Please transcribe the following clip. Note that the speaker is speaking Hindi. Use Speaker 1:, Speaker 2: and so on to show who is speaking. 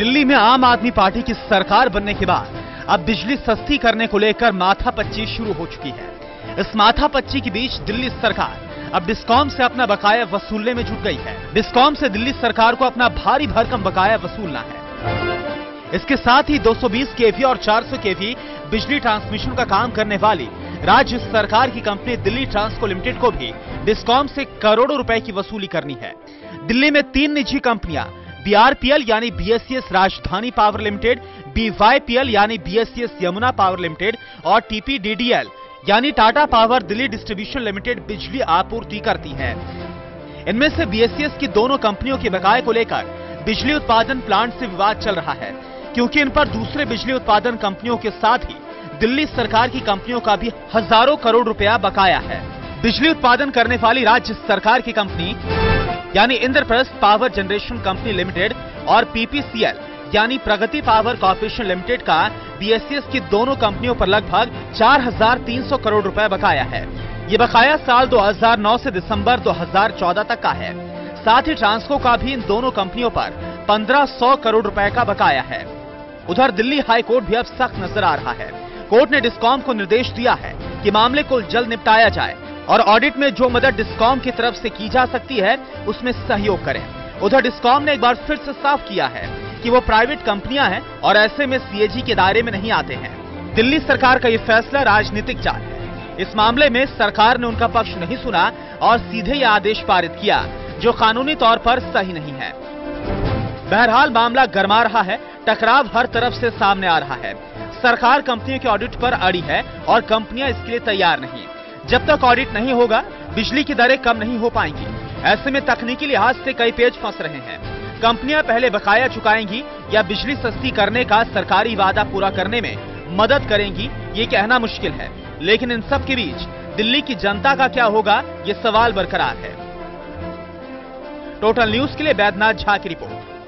Speaker 1: दिल्ली में आम आदमी पार्टी की सरकार बनने के बाद अब बिजली सस्ती करने को लेकर माथापच्ची शुरू हो चुकी है। इस माथापच्ची के बीच दिल्ली सरकार अब डिस्कॉम से अपना बकाया वसूलने में जुट गई है। डिस्कॉम से दिल्ली सरकार को अपना भारी भरकम बकाया वसूलना है। इसके साथ ही 220 केवी और 400 केवी बिजली ट्रांसमिशन का काम करने वाली राज्य सरकार की कंपनी दिल्ली ट्रांसको लिमिटेड को भी डिस्कॉम से करोड़ों रुपए की वसूली करनी है। दिल्ली में 3 निजी कंपनियां बीआरपीएल यानी बीएसईएस राजधानी पावर लिमिटेड, बीवाईपीएल यानी बीएसईएस यमुना पावर लिमिटेड और टीपीडीडीएल यानी Tata power Delhi distribution limited बिजली आपूर्ति करती है। इनमें से बीएसईएस की दोनों कंपनियों के बकाये को लेकर बिजली उत्पादन प्लांट से विवाद चल रहा है, क्योंकि इन पर दूसरे बिजली उत्पादन कंपनियों के साथ ही दिल्ली सरकार की कंपनियों का भी हजारों करोड़ रुपया बकाया है। बिजली उत्पादन करने वाली राज्य सरकार की कंपनी यानी Indraprastha power generation company limited और पीपीसीएल यानी प्रगति पावर कॉर्पोरेशन लिमिटेड का बीएसईएस की दोनों कंपनियों पर लगभग 4300 करोड़ रुपए बकाया है। ये बकाया साल 2009 से दिसंबर 2014 तक का है। साथ ही ट्रांसको का भी इन दोनों कंपनियों पर 1500 करोड़ रुपए का बकाया है। उधर दिल्ली हाई कोर्ट भी अब सख्त नजर आ रहा है। कोर्ट ने डिस्कॉम को निर्देश दिया है कि मामले को जल्द निपटाया जाए और ऑडिट में जो मदद डिस्कॉम की तरफ से की जा सकती है उसमें सहयोग करें। उधर डिस्कॉम ने एक बार फिर से साफ किया है कि वो प्राइवेट कंपनियां हैं और ऐसे में सीएजी के दायरे में नहीं आते हैं। दिल्ली सरकार का ये फैसला राजनीतिक चाल है। इस मामले में सरकार ने उनका पक्ष नहीं सुना और सीधे ये आदेश पारित किया जो कानूनी तौर पर सही नहीं है। बहरहाल मामला गरमा रहा है, टकराव हर तरफ से सामने आ रहा है। सरकार कंपनियों के ऑडिट पर अड़ी है और कंपनियां इसके लिए तैयार नहीं। जब तक ऑडिट नहीं होगा बिजली की दरें कम नहीं हो पाएंगी। ऐसे में तकनीकी लिहाज से कई पेच फंस रहे हैं। कंपनियां पहले बकाया चुकाएंगी या बिजली सस्ती करने का सरकारी वादा पूरा करने में मदद करेंगी, ये कहना मुश्किल है। लेकिन इन सब के बीच दिल्ली की जनता का क्या होगा, ये सवाल बरकरार है। टोटल न्यूज के लिए बैद्यनाथ झा की रिपोर्ट।